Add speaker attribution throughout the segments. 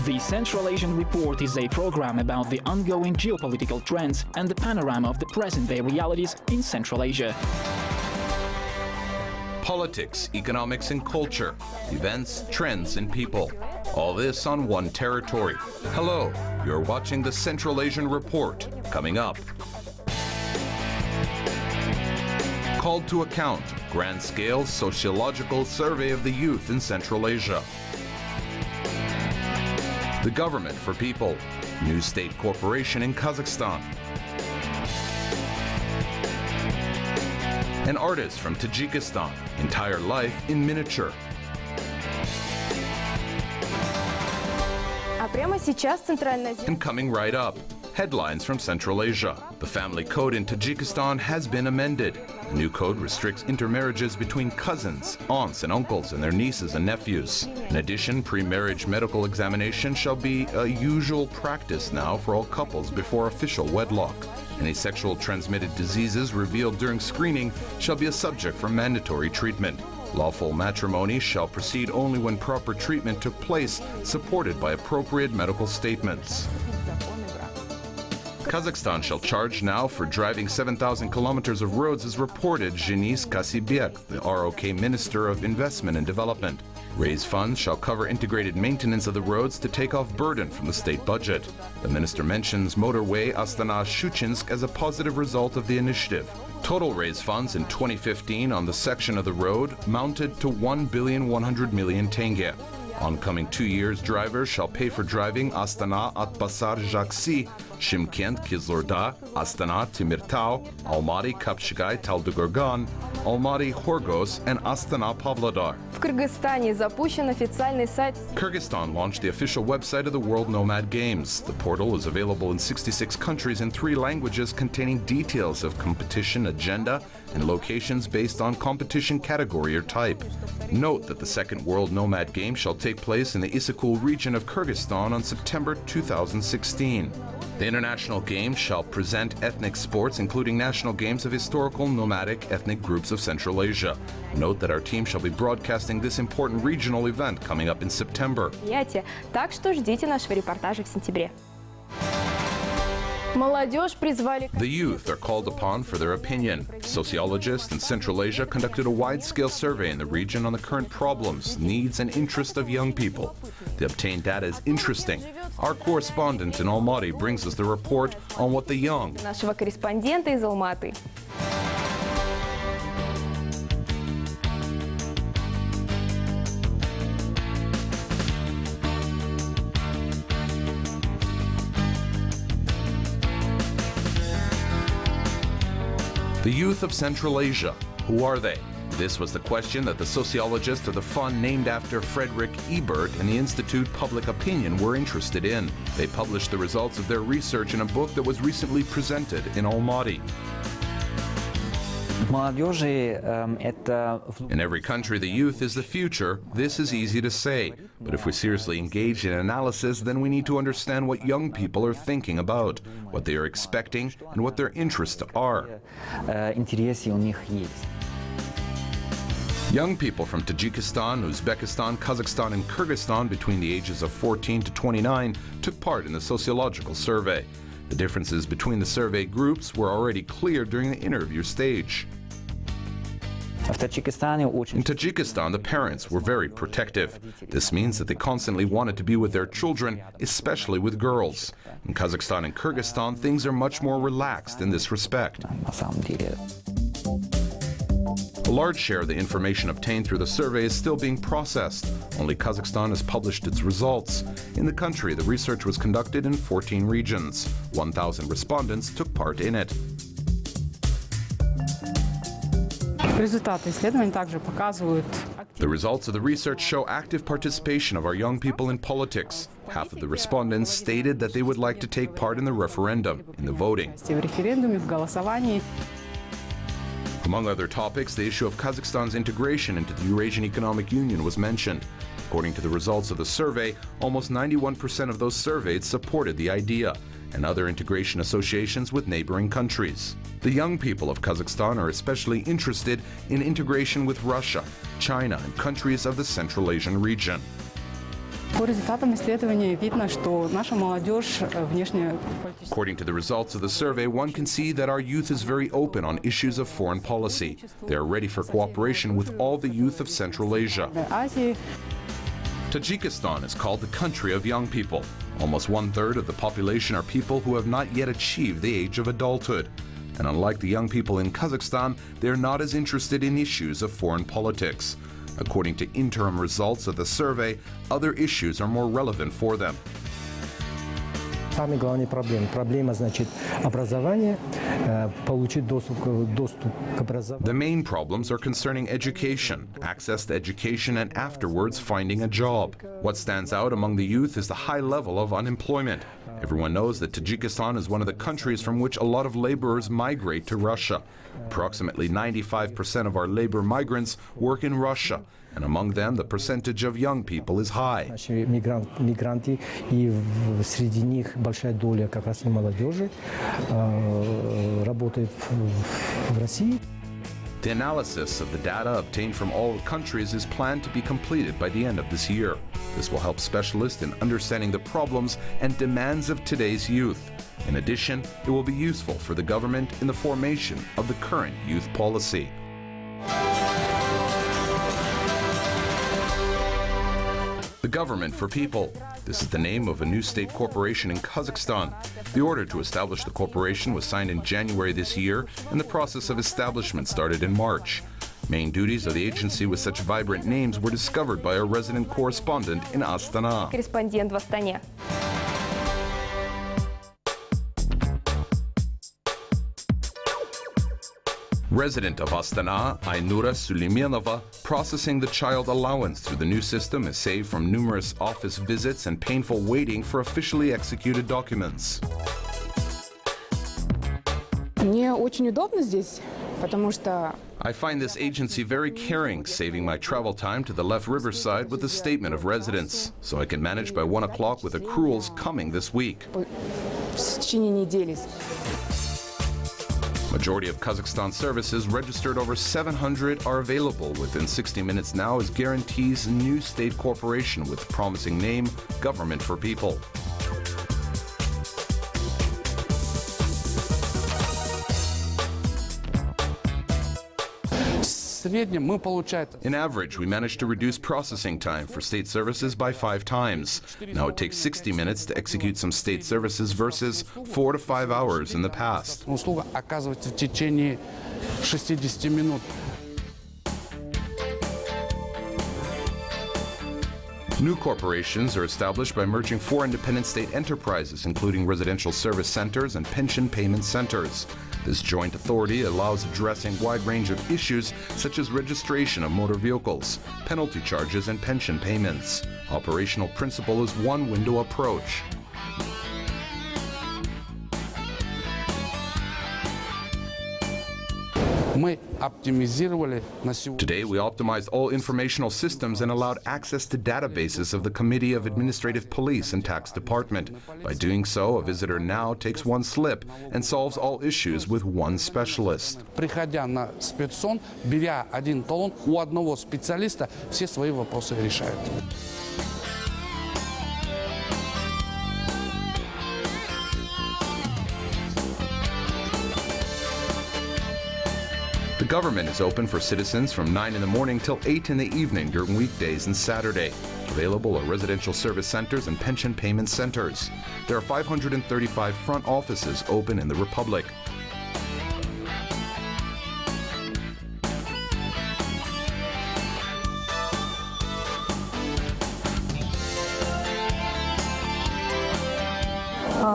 Speaker 1: The Central Asian Report is a program about the ongoing geopolitical trends and the panorama of the present-day realities in Central Asia.
Speaker 2: Politics, economics and culture, events, trends and people. All this on one territory. Hello, you're watching the Central Asian Report. Coming up. Called to account, grand-scale sociological survey of the youth in Central Asia. The government for people, new state corporation in Kazakhstan. An artist from Tadzhikistan, entire life in miniature. And coming right up, headlines from Central Asia. The family code in Tajikistan has been amended. The new code restricts intermarriages between cousins, aunts and uncles and their nieces and nephews. In addition, pre-marriage medical examination shall be a usual practice now for all couples before official wedlock. Any sexual transmitted diseases revealed during screening shall be a subject for mandatory treatment. Lawful matrimony shall proceed only when proper treatment took place, supported by appropriate medical statements. Kazakhstan shall charge now for driving 7,000 kilometers of roads, as reported Jibek, the ROK Minister of Investment and Development. Raised funds shall cover integrated maintenance of the roads to take off burden from the state budget. The minister mentions motorway Astana-Shuchinsk as a positive result of the initiative. Total raised funds in 2015 on the section of the road mounted to 1,100,000,000 tenge. Oncoming 2 years, drivers shall pay for driving Astana Atbasar-Jaksi, Shymkent Kizlourda, Astana Temirtau, Almaty Kapshagay Taldykorgan, Almaty Khorgos, and Astana Pavlodar. Kyrgyzstan launched the official website of the World Nomad Games. The portal is available in 66 countries in 3 languages, containing details of competition agenda and locations based on competition category or type. Note that the second World Nomad Games shall take place in the Issyk region of Kyrgyzstan on September 2016. The international games shall present ethnic sports, including national games of historical nomadic ethnic groups of Central Asia. Note that our team shall be broadcasting this important regional event coming up in September.
Speaker 3: Так что ждите нашего репортажа в сентябре.
Speaker 2: The youth are called upon for their opinion. Sociologists in Central Asia conducted a wide-scale survey in the region on the current problems, needs, and interests of young people. The obtained data is interesting. Our correspondent in Almaty brings us the report on what the young.
Speaker 3: Нашего корреспондента из Алматы.
Speaker 2: The youth of Central Asia, who are they? This was the question that the sociologists of the fund named after Frederick Ebert and the Institute Public Opinion were interested in. They published the results of their research in a book that was recently presented in Almaty. In every country, the youth is the future. This is easy to say. But if we seriously engage in analysis, then we need to understand what young people are thinking about, what they are expecting, and what their interests are. Young people from Tajikistan, Uzbekistan, Kazakhstan, and Kyrgyzstan between the ages of 14 to 29 took part in the sociological survey. The differences between the survey groups were already clear during the interview stage. In Tajikistan, the parents were very protective. This means that they constantly wanted to be with their children, especially with girls. In Kazakhstan and Kyrgyzstan, things are much more relaxed in this respect. A large share of the information obtained through the survey is still being processed. Only Kazakhstan has published its results. In the country, the research was conducted in 14 regions. 1,000 respondents took part in it. The results of the research show active participation of our young people in politics. Half of the respondents stated that they would like to take part in the referendum, in the voting. Among other topics, the issue of Kazakhstan's integration into the Eurasian Economic Union was mentioned. According to the results of the survey, almost 91% of those surveyed supported the idea, and other integration associations with neighboring countries. The young people of Kazakhstan are especially interested in integration with Russia, China, and countries of the Central Asian region.
Speaker 4: По результатам исследования видно, что наша молодежь внешне политически.
Speaker 2: According to the results of the survey, one can see that our youth is very open on issues of foreign policy. They are ready for cooperation with all the youth of Central Asia.
Speaker 4: Азии.
Speaker 2: Tajikistan is called the country of young people. Almost 1/3 of the population are people who have not yet achieved the age of adulthood. And unlike the young people in Kazakhstan, they are not as interested in issues of foreign politics. According to interim results of the survey, other issues are more relevant for them.
Speaker 5: Самая главная проблема, значит, образование, получить доступ к образованию.
Speaker 2: The main problems are concerning education, access to education, and afterwards finding a job. What stands out among the youth is the high level of unemployment. Everyone knows that Tajikistan is one of the countries from which a lot of laborers migrate to Russia. Approximately 95% of our labor migrants work in Russia, and among them the percentage of young people is high.
Speaker 5: Наши мигранты, и среди них большая доля как раз и молодежи работает в России.
Speaker 2: The analysis of the data obtained from all countries is planned to be completed by the end of this year. This will help specialists in understanding the problems and demands of today's youth. In addition, it will be useful for the government in the formation of the current youth policy. The Government for People. This is the name of a new state corporation in Kazakhstan. The order to establish the corporation was signed in January this year, and the process of establishment started in March. Main duties of the agency with such vibrant names were discovered by our resident correspondent in Astana.
Speaker 3: Корреспондент в Астане.
Speaker 2: Resident of Astana, Aynura Suleimanova, processing the child allowance through the new system is saved from numerous office visits and painful waiting for officially executed documents.
Speaker 6: Мне очень удобно здесь, потому что
Speaker 2: I find this agency very caring, saving my travel time to the left riverside with a statement of residence, so I can manage by 1 o'clock with accruals coming this week.
Speaker 6: в течение недели.
Speaker 2: Majority of Kazakhstan services registered over 700 are available within 60 minutes now as guarantees new state corporation with promising name, Government for People. In average, we managed to reduce processing time for state services by 5 times. Now it takes 60 minutes to execute some state services versus 4 to 5 hours in the past.
Speaker 7: Услуга оказывается в течение 60 минут.
Speaker 2: New corporations are established by merging 4 independent state enterprises, including residential service centers and pension payment centers. This joint authority allows addressing a wide range of issues such as registration of motor vehicles, penalty charges, and pension payments. Operational principle is one-window approach. Today, we optimized all informational systems and allowed access to databases of the Committee of Administrative Police and Tax Department. By doing so, a visitor now takes one slip and solves all issues with one specialist.
Speaker 7: Приходя на спецсон, беря один талон, у одного специалиста все свои вопросы решают.
Speaker 2: The government is open for citizens from 9 in the morning till 8 in the evening during weekdays and Saturday. Available are residential service centers and pension payment centers. There are 535 front offices open in the Republic.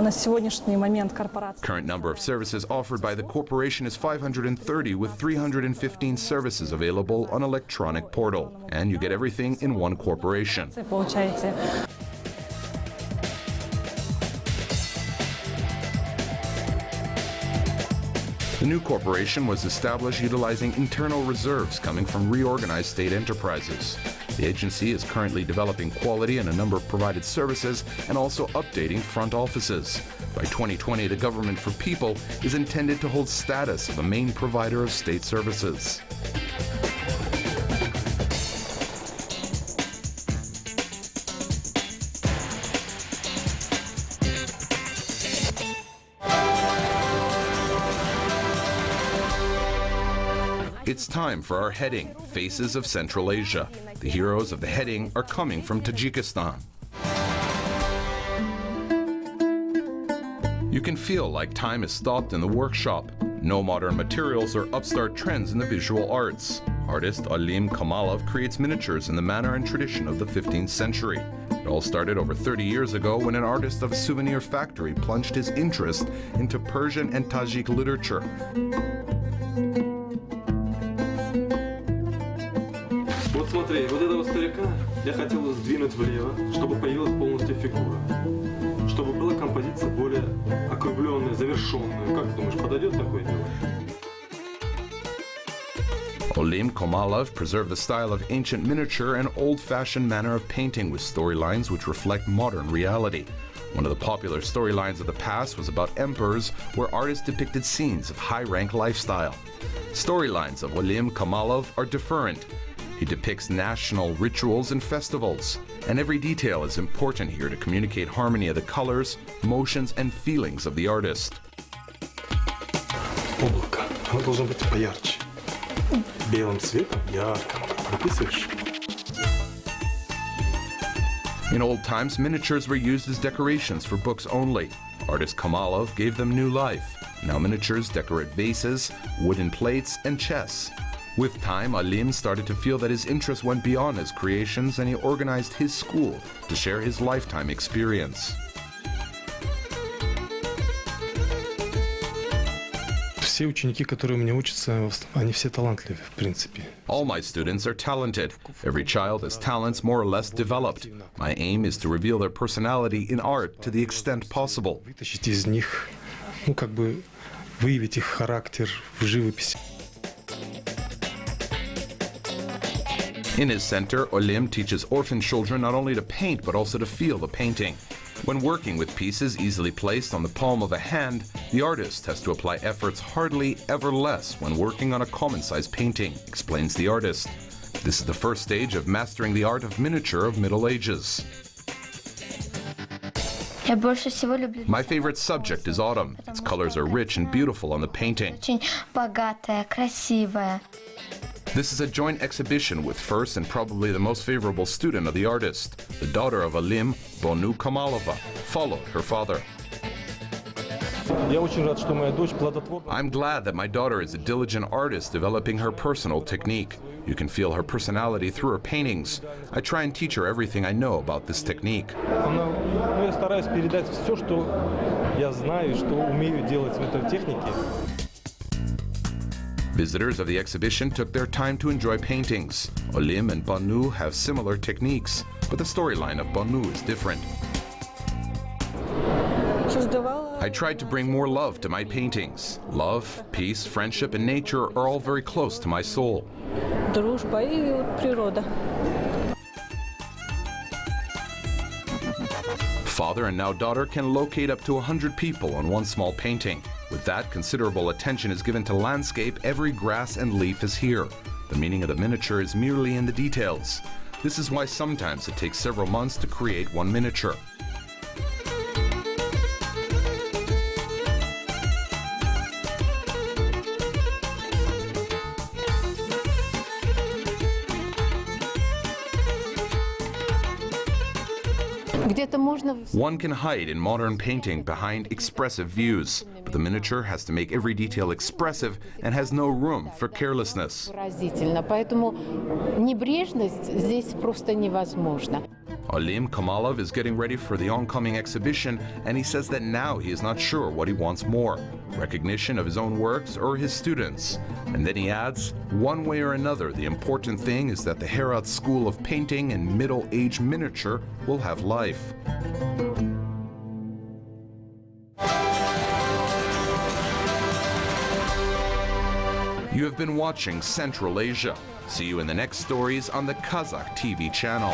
Speaker 8: На сегодняшний момент корпорация.
Speaker 2: Current number of services offered by the corporation is 530, with 315 services available on electronic portal. And you get everything in one corporation.
Speaker 8: Получаете.
Speaker 2: The new corporation was established utilizing internal reserves coming from reorganized state enterprises. The agency is currently developing quality in a number of provided services and also updating front offices. By 2020, the Government for People is intended to hold status of a main provider of state services. It's time for our heading, Faces of Central Asia. The heroes of the heading are coming from Tadzhikistan. You can feel like time is stopped in the workshop. No modern materials or upstart trends in the visual arts. Artist Olim Kamalov creates miniatures in the manner and tradition of the 15th century. It all started over 30 years ago when an artist of a souvenir factory plunged his interest into Persian and Tajik literature.
Speaker 9: Вот смотри, вот этого старика я хотел сдвинуть влево, чтобы появилась полностью фигура. Чтобы была композиция более округленная, завершенная. Как ты думаешь, подойдет такое дело?
Speaker 2: Olim Kamalov preserved the style of ancient miniature and old-fashioned manner of painting with storylines which reflect modern reality. One of the popular storylines of the past was about emperors, where artists depicted scenes of high-rank lifestyle. Storylines of Olim Kamalov are different. He depicts national rituals and festivals, and every detail is important here to communicate harmony of the colors, motions, and feelings of the artist.
Speaker 9: Облако. Оно должно быть поярче. Белым цветом, ярко. Выписываешь?
Speaker 2: In old times, miniatures were used as decorations for books only. Artist Kamalov gave them new life. Now miniatures decorate vases, wooden plates, and chess. With time, Olim started to feel that his interest went beyond his creations, and he organized his school to share his lifetime experience.
Speaker 9: Все ученики, которые у меня учатся, они все талантливы, в принципе.
Speaker 2: All my students are talented. Every child has talents more or less developed. My aim is to reveal their personality in art to the extent possible.
Speaker 9: Вытащить из них, ну, как бы выявить их характер в живописи.
Speaker 2: In his center, Olim teaches orphan children not only to paint but also to feel the painting. When working with pieces easily placed on the palm of a hand, the artist has to apply efforts hardly ever less when working on a common-sized painting, explains the artist. This is the first stage of mastering the art of miniature of Middle Ages. My favorite subject is autumn. Its colors are rich and beautiful on the painting. This is a joint exhibition with first and probably the most favorable student of the artist. The daughter of Olim, Bonu Kamalova, followed her father. I'm glad that my daughter is a diligent artist developing her personal technique. You can feel her personality through her paintings. I try and teach her everything I know about this technique.
Speaker 9: Я стараюсь передать все, что я знаю и что умею делать в этой технике.
Speaker 2: Visitors of the exhibition took their time to enjoy paintings. Olim and Bonu have similar techniques, but the storyline of Bonu is different. I tried to bring more love to my paintings. Love, peace, friendship, and nature are all very close to my soul.
Speaker 8: Дружба и природа.
Speaker 2: Father and now daughter can locate up to 100 people on one small painting. With that, considerable attention is given to landscape. Every grass and leaf is here. The meaning of the miniature is merely in the details. This is why sometimes it takes several months to create one miniature. One can hide in modern painting behind expressive views, but the miniature has to make every detail expressive and has no room for carelessness.
Speaker 10: Поэтому небрежность здесь просто невозможна.
Speaker 2: Olim Kamalov is getting ready for the oncoming exhibition, and he says that now he is not sure what he wants more, recognition of his own works or his students. And then he adds, one way or another, the important thing is that the Herat School of Painting and Middle-Age Miniature will have life. You have been watching Central Asia. See you in the next stories on the Kazakh TV channel.